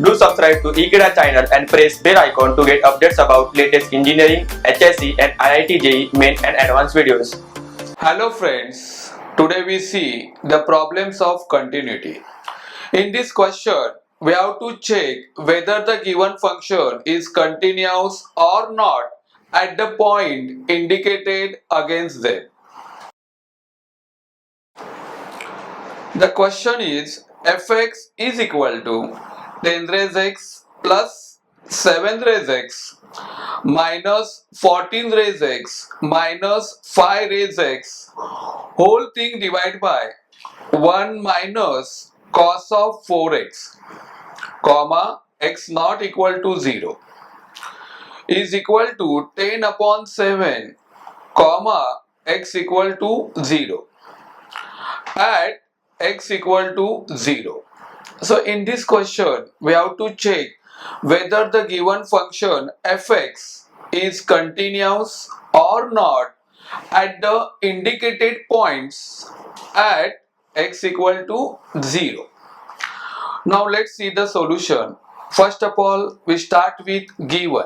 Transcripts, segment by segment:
Do subscribe to Ekeeda channel and press bell icon to get updates about latest engineering, HSC and IIT JEE main and advanced videos. Hello friends, today we see the problems of continuity. In this question, we have to check whether the given function is continuous or not at the point indicated against them. The question is fx is equal to 10 raised x plus 7 raised x minus 14 raised x minus 5 raised x whole thing divided by 1 minus cos of 4x comma x not equal to 0 is equal to 10 upon 7 comma x equal to 0 at x equal to 0. So in this question we have to check whether the given function fx is continuous or not at the indicated points at x equal to 0. Now let's see the solution. First of all, we start with given.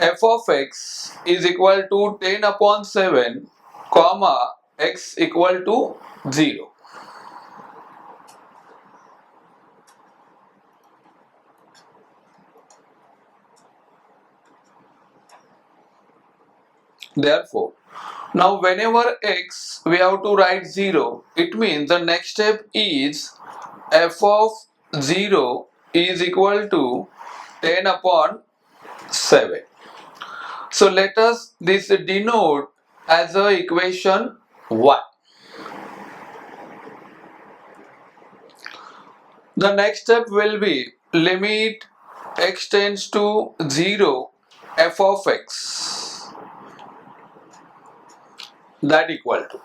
F of x is equal to 10 upon 7 comma x equal to 0. Therefore, now whenever x we have to write 0, it means the next step is f of 0 is equal to 10 upon 7. So let us this denote as a equation 1. The next step will be limit x tends to 0 f of x that equal to.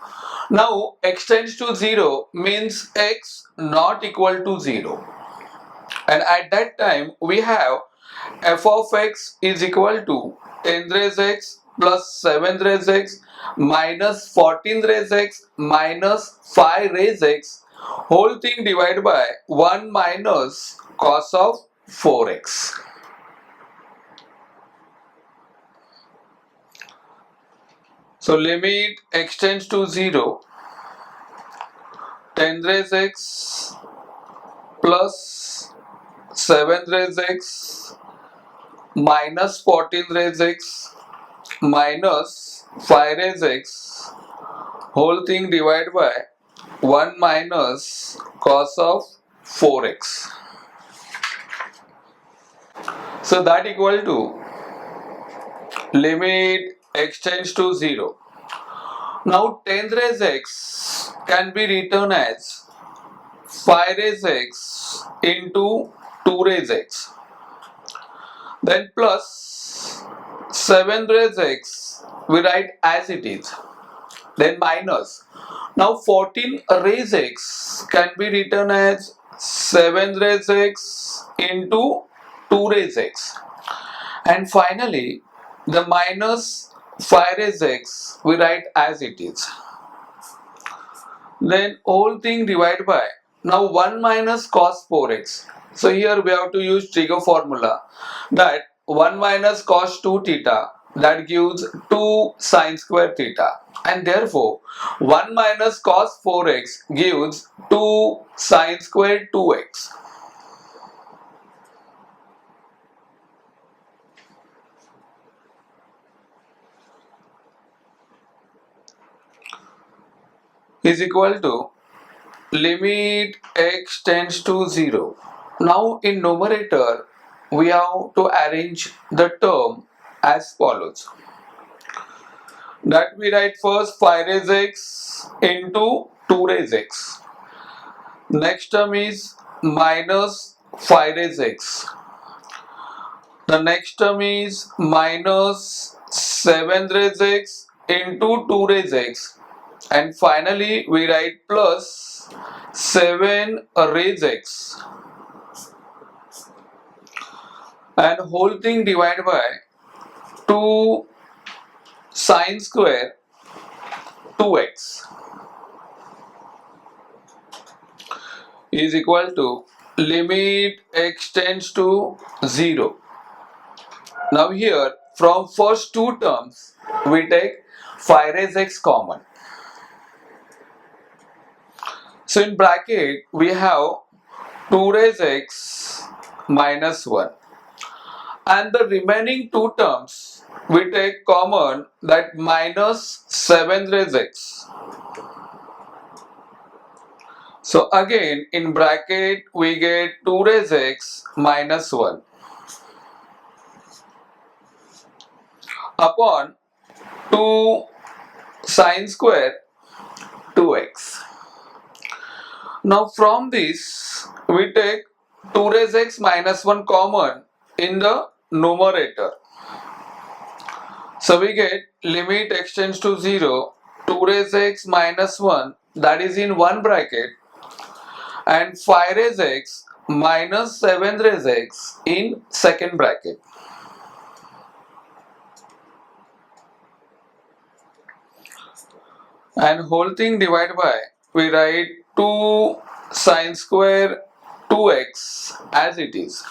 Now x tends to 0 means x not equal to 0, and at that time we have f of x is equal to 10 raised x plus 7 raised x minus 14 raised x minus 5 raised x whole thing divided by 1 minus cos of 4x. So limit x tends to 0, 10 raised x plus 7 raised x minus 14 raised x minus 5 raised x whole thing divided by 1 minus cos of 4x. So that equal to limit x tends to 0. Now 10 raised x can be written as 5 raised x into 2 raised x. Then plus 7 raised x we write as it is. Then minus. Now 14 raised x can be written as 7 raised x into 2 raised x. And finally the minus 5 raised x we write as it is. Then whole thing divided by now 1 minus cos 4x. So here we have to use trigger formula that 1 minus cos 2 theta that gives 2 sin square theta, and therefore 1 minus cos 4x gives 2 sin square 2x. Is equal to limit x tends to 0. Now in numerator we have to arrange the term as follows. That we write first 5 raised x into 2 raised x. Next term is minus 5 raised x. The next term is minus 7 raised x into 2 raised x. And finally we write plus 7 raised x. And whole thing divided by 2 sin square 2x is equal to limit x tends to 0. Now here from first two terms we take 5 raised x common. So in bracket we have 2 raised x minus 1, and the remaining two terms we take common, that minus 7 raised x. So again in bracket we get 2 raised x minus 1 upon 2 sine square 2x. Now from this we take 2 raised x minus 1 common in the numerator. So we get limit x tends to 0, 2 raised x minus 1, that is in one bracket, and 5 raised x minus 7 raised x in second bracket. And whole thing divided by, we write 2 sine square 2x as it is.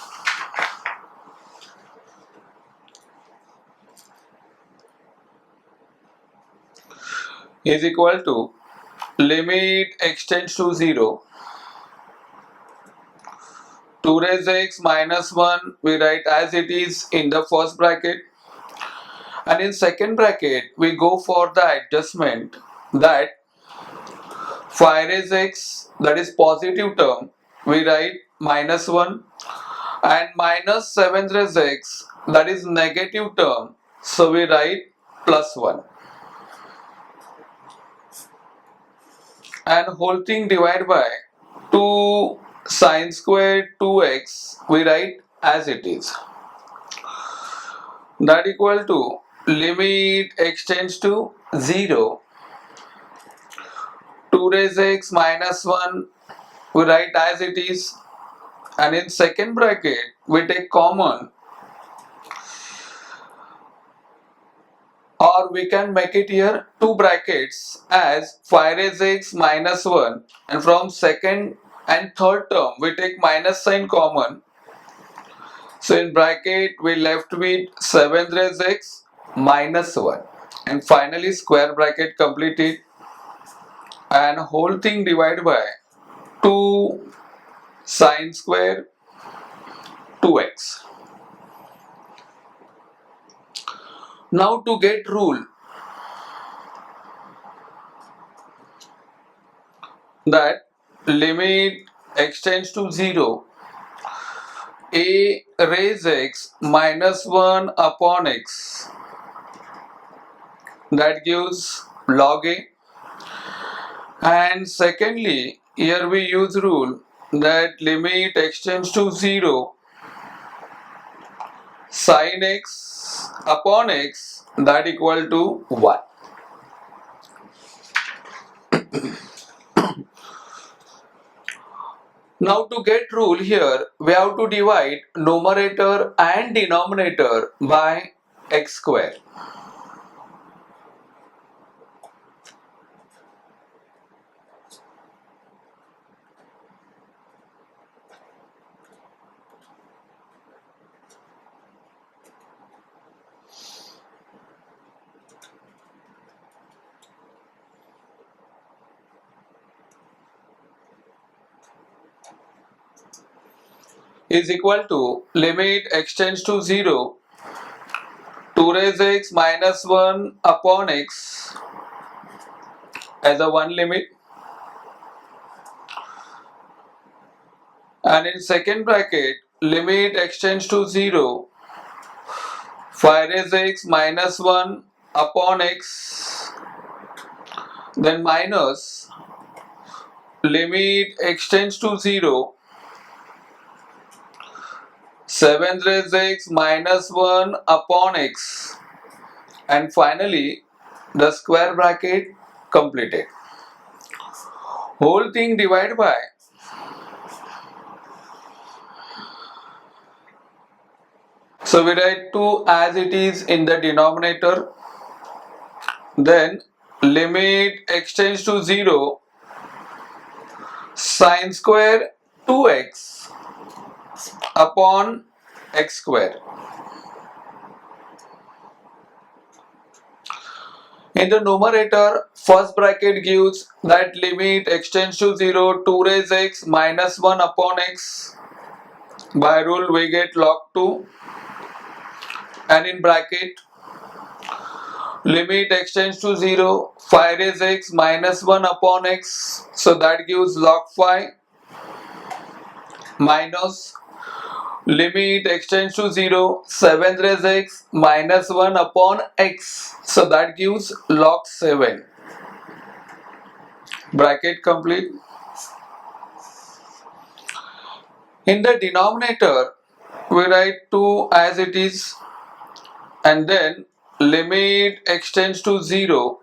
Is equal to limit x tends to 0, 2 raised x minus 1 we write as it is in the first bracket, and in second bracket we go for the adjustment, that 5 raised x, that is positive term, we write minus 1, and minus 7 raised x, that is negative term, so we write plus 1, and whole thing divided by 2 sine square 2x we write as it is, that equal to limit x tends to 0, 2 raised x minus 1 we write as it is, and in second bracket we take common, or we can make it here two brackets as 5 raised x minus 1, and from second and third term we take minus sign common. So in bracket we left with 7 raised x minus 1, and finally square bracket completed, and whole thing divided by 2 sine square 2x. Now to get rule that limit x tends to 0, a raised x minus 1 upon x, that gives log a, and secondly here we use rule that limit x tends to 0, sin x upon x, that equal to 1. Now to get rule here we have to divide numerator and denominator by x square. Is equal to limit x tends to 0, 2 raised x minus 1 upon x as a one limit, and in second bracket limit x tends to 0, 5 raised x minus 1 upon x, then minus limit x tends to 0, 7 raised x minus 1 upon x, and finally the square bracket completed. Whole thing divided by, so we write 2 as it is in the denominator, then limit x tends to 0, sine square 2x upon x square. In the numerator, first bracket gives that limit x tends to 0, 2 raise x minus 1 upon x. By rule we get log 2, and in bracket limit x tends to 0, 5 raise x minus 1 upon x, so that gives log 5, minus limit x tends to 0, 7 raise x minus 1 upon x, so that gives log 7. Bracket complete. In the denominator, we write 2 as it is, and then limit x tends to 0,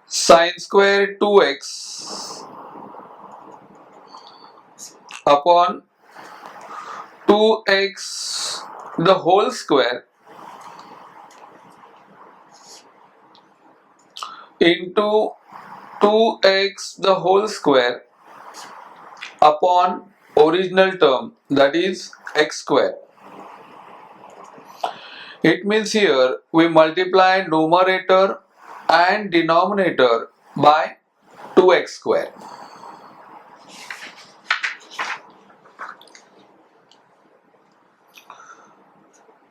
sine square 2x upon 2x the whole square into 2x the whole square upon original term, that is x square. It means here we multiply numerator and denominator by 2x square.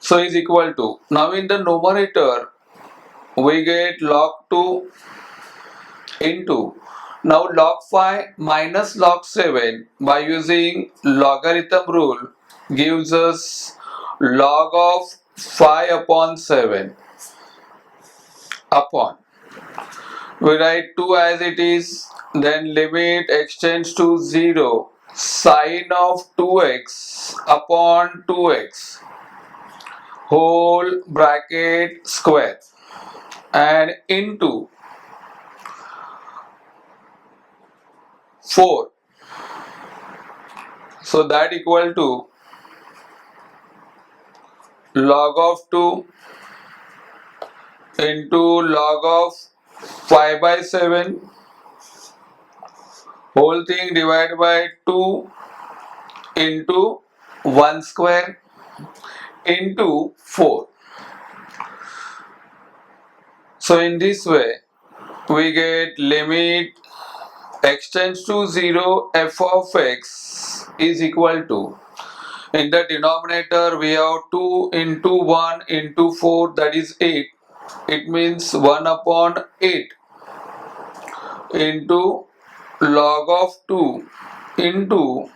So is equal to, now in the numerator we get log 2 into, now log 5 minus log 7 by using logarithm rule gives us log of 5 upon 7 upon, we write 2 as it is, then limit x tends to 0, sine of 2x upon 2x whole bracket square, and into 4, so that equal to log of 2 into log of 5 by 7 whole thing divided by 2 into 1 square into 4. So in this way we get limit x tends to 0 f of x is equal to, in the denominator we have 2 into 1 into 4, that is 8. It means 1 upon 8 into log of 2 into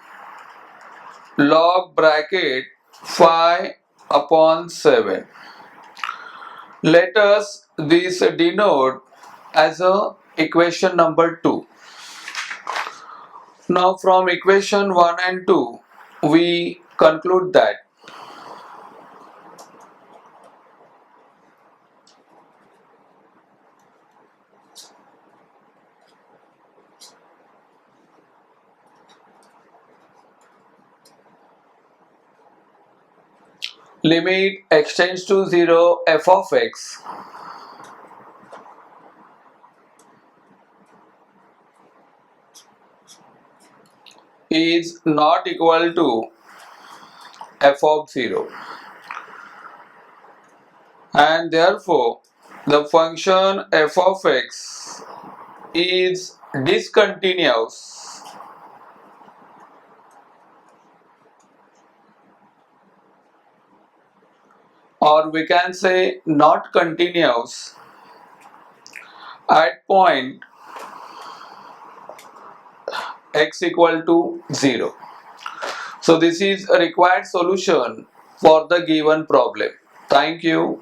log bracket 5 upon 7. Let us this denote as a equation number 2. Now from equation 1 and 2 we conclude that limit x tends to 0 f of x is not equal to f of 0, and therefore the function f of x is discontinuous, or we can say not continuous at point x equal to 0. So this is a required solution for the given problem. Thank you.